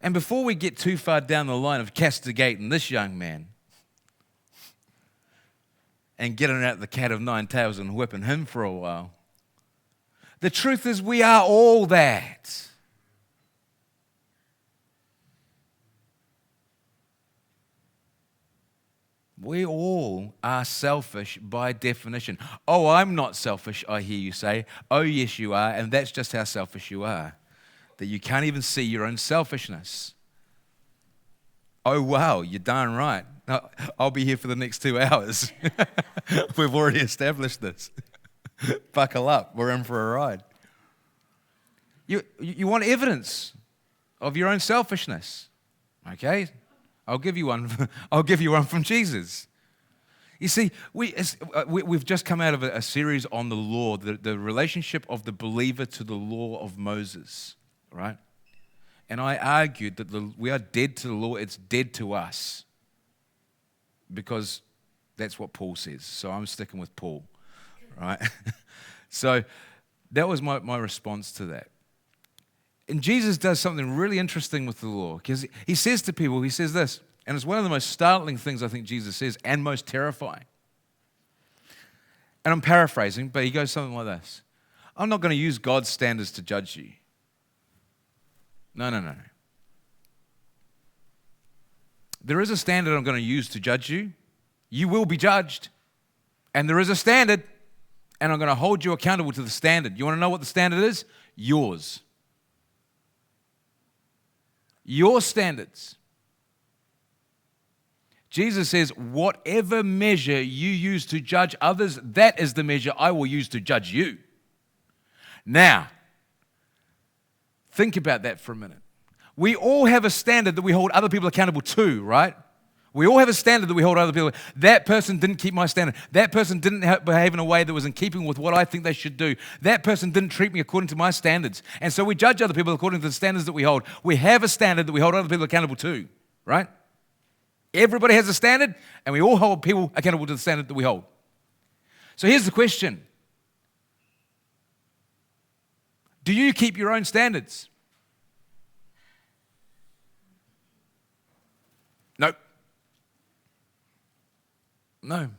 And before we get too far down the line of castigating this young man and getting out the cat of nine tails and whipping him for a while, the truth is we are all that. We all are selfish by definition. Oh, I'm not selfish, I hear you say. Oh, yes, you are, and that's just how selfish you are, that you can't even see your own selfishness. Oh, wow, you're darn right. I'll be here for the next 2 hours. We've already established this. Buckle up, we're in for a ride. You want evidence of your own selfishness, okay? I'll give you one. I'll give you one from Jesus. You see, we've just come out of a series on the law, the relationship of the believer to the law of Moses, right? And I argued that we are dead to the law. It's dead to us because that's what Paul says. So I'm sticking with Paul, right? So that was my response to that. And Jesus does something really interesting with the law because he says to people, he says this, and it's one of the most startling things I think Jesus says and most terrifying. And I'm paraphrasing, but he goes something like this. I'm not going to use God's standards to judge you. No. There is a standard I'm going to use to judge you. You will be judged. And there is a standard, and I'm going to hold you accountable to the standard. You want to know what the standard is? Yours. Your standards. Jesus says, whatever measure you use to judge others, that is the measure I will use to judge you. Now, think about that for a minute. We all have a standard that we hold other people accountable to, right? We all have a standard that we hold other people. That person didn't keep my standard. That person didn't behave in a way that was in keeping with what I think they should do. That person didn't treat me according to my standards. And so we judge other people according to the standards that we hold. We have a standard that we hold other people accountable to, right? Everybody has a standard, and we all hold people accountable to the standard that we hold. So here's the question. Do you keep your own standards? Nope. No.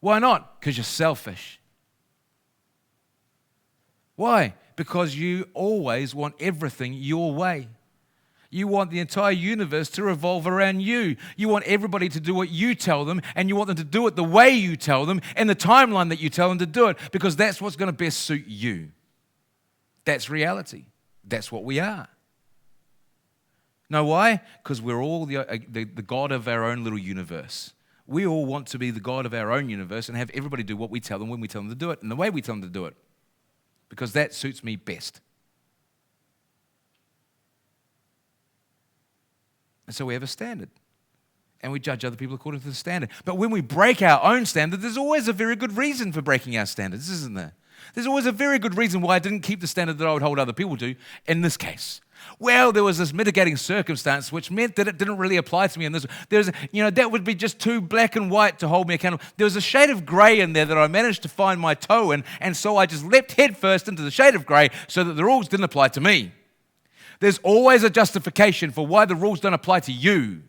Why not? Because you're selfish. Why? Because you always want everything your way. You want the entire universe to revolve around you. You want everybody to do what you tell them, and you want them to do it the way you tell them and the timeline that you tell them to do it, because that's what's going to best suit you. That's reality. That's what we are. Know why? Because we're all the God of our own little universe. We all want to be the God of our own universe and have everybody do what we tell them when we tell them to do it and the way we tell them to do it, because that suits me best. And so we have a standard, and we judge other people according to the standard. But when we break our own standard, there's always a very good reason for breaking our standards, isn't there? There's always a very good reason why I didn't keep the standard that I would hold other people to in this case. Well, there was this mitigating circumstance which meant that it didn't really apply to me in this. That would be just too black and white to hold me accountable. There was a shade of grey in there that I managed to find my toe in, and so I just leapt headfirst into the shade of grey so that the rules didn't apply to me. There's always a justification for why the rules don't apply to you.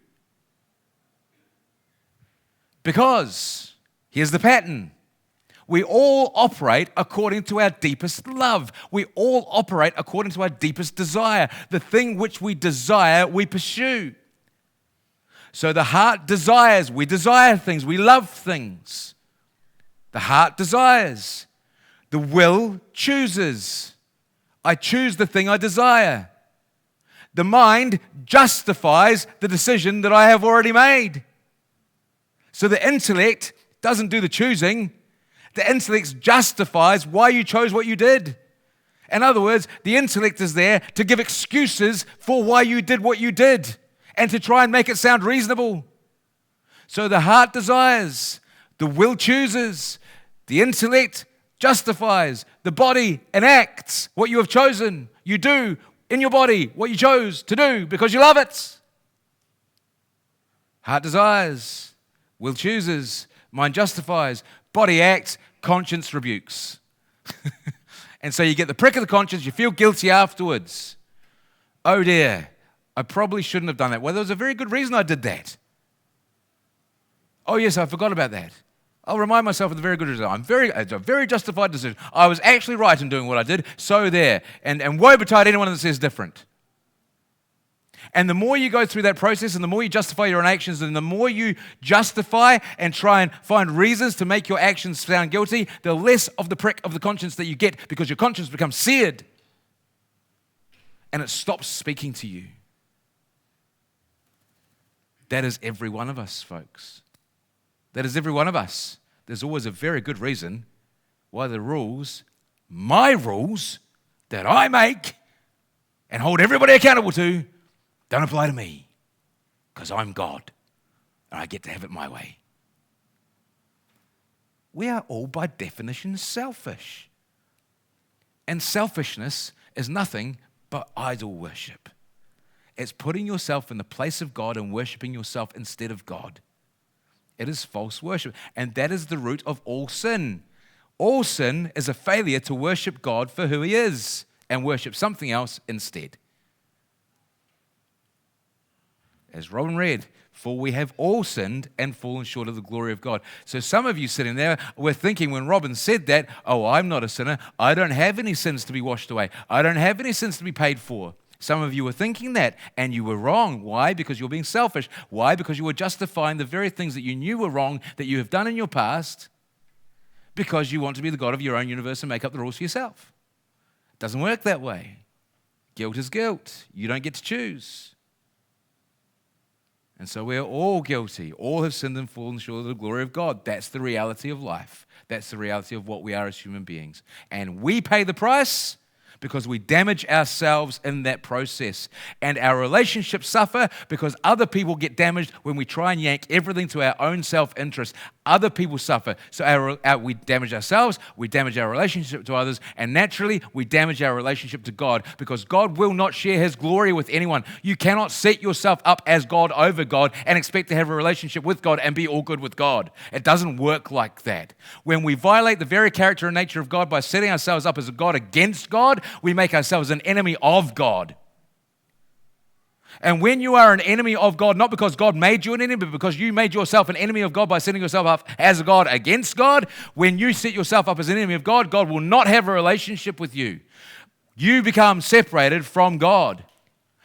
Because, here's the pattern. We all operate according to our deepest love. We all operate according to our deepest desire. The thing which we desire, we pursue. So the heart desires. We desire things. We love things. The heart desires. The will chooses. I choose the thing I desire. The mind justifies the decision that I have already made. So the intellect doesn't do the choosing. The intellect justifies why you chose what you did. In other words, the intellect is there to give excuses for why you did what you did and to try and make it sound reasonable. So the heart desires, the will chooses, the intellect justifies, the body enacts what you have chosen. You do in your body what you chose to do because you love it. Heart desires, will chooses, mind justifies, body acts, conscience rebukes. And so you get the prick of the conscience, you feel guilty afterwards. oh dear, I probably shouldn't have done that. Well, there was a very good reason I did that. Oh yes, I forgot about that. I'll remind myself of the very good reason. It's a very justified decision. I was actually right in doing what I did, so there. And woe betide anyone that says different. And the more you go through that process and the more you justify your own actions and the more you justify and try and find reasons to make your actions sound guilty, the less of the prick of the conscience that you get because your conscience becomes seared and it stops speaking to you. That is every one of us, folks. That is every one of us. There's always a very good reason why the rules, my rules, that I make and hold everybody accountable to, don't apply to me because I'm God and I get to have it my way. We are all by definition selfish. And selfishness is nothing but idol worship. It's putting yourself in the place of God and worshiping yourself instead of God. It is false worship. And that is the root of all sin. All sin is a failure to worship God for who He is and worship something else instead. As Robin read, for we have all sinned and fallen short of the glory of God. So some of you sitting there were thinking when Robin said that, oh, I'm not a sinner. I don't have any sins to be washed away. I don't have any sins to be paid for. Some of you were thinking that, and you were wrong. Why? Because you're being selfish. Why? Because you were justifying the very things that you knew were wrong that you have done in your past because you want to be the God of your own universe and make up the rules for yourself. It doesn't work that way. Guilt is guilt. You don't get to choose. And so we're all guilty. All have sinned and fallen short of the glory of God. That's the reality of life. That's the reality of what we are as human beings. And we pay the price because we damage ourselves in that process. And our relationships suffer because other people get damaged when we try and yank everything to our own self-interest. Other people suffer. So we damage ourselves, we damage our relationship to others, and naturally we damage our relationship to God because God will not share His glory with anyone. You cannot set yourself up as God over God and expect to have a relationship with God and be all good with God. It doesn't work like that. When we violate the very character and nature of God by setting ourselves up as a God against God, we make ourselves an enemy of God. And when you are an enemy of God, not because God made you an enemy, but because you made yourself an enemy of God by setting yourself up as a God against God, when you set yourself up as an enemy of God, God will not have a relationship with you. You become separated from God.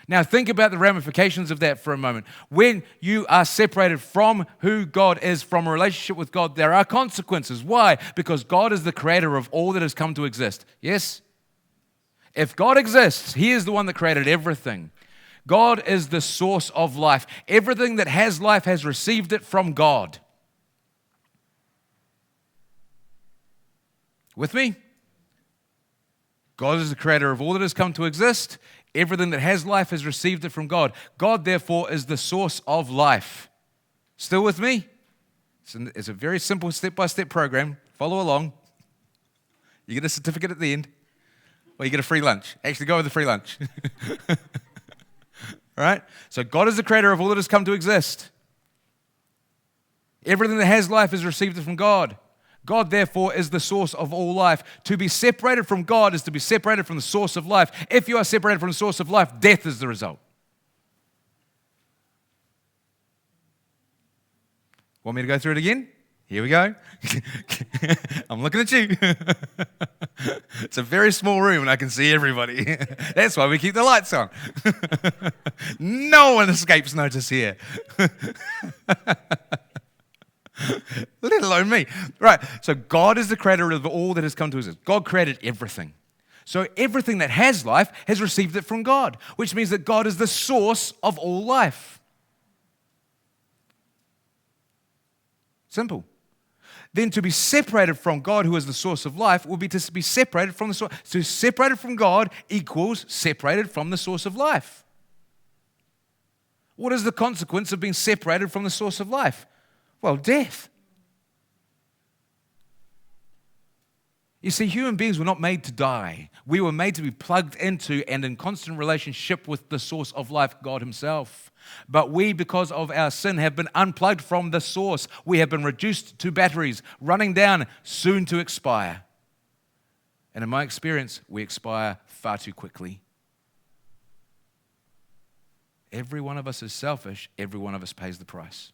Now think about the ramifications of that for a moment. When you are separated from who God is, from a relationship with God, there are consequences. Why? Because God is the creator of all that has come to exist. Yes? If God exists, He is the one that created everything. God is the source of life. Everything that has life has received it from God. With me? God is the creator of all that has come to exist. Everything that has life has received it from God. God, therefore, is the source of life. Still with me? It's a very simple step-by-step program. Follow along. You get a certificate at the end. Or you get a free lunch. Actually, go with the free lunch. Right? So God is the creator of all that has come to exist. Everything that has life has received it from God. God, therefore, is the source of all life. To be separated from God is to be separated from the source of life. If you are separated from the source of life, death is the result. Want me to go through it again? Here we go. I'm looking at you. It's a very small room and I can see everybody. That's why we keep the lights on. No one escapes notice here. Let alone me. Right, so God is the creator of all that has come to exist. God created everything. So everything that has life has received it from God, which means that God is the source of all life. Simple. Then to be separated from God, who is the source of life, will be to be separated from the source. So separated from God equals separated from the source of life. What is the consequence of being separated from the source of life? Well, death. You see, human beings were not made to die. We were made to be plugged into and in constant relationship with the source of life, God Himself. But we, because of our sin, have been unplugged from the source. We have been reduced to batteries, running down, soon to expire. And in my experience, we expire far too quickly. every one of us is selfish, every one of us pays the price.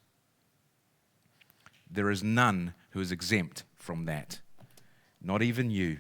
There is none who is exempt from that. Not even you.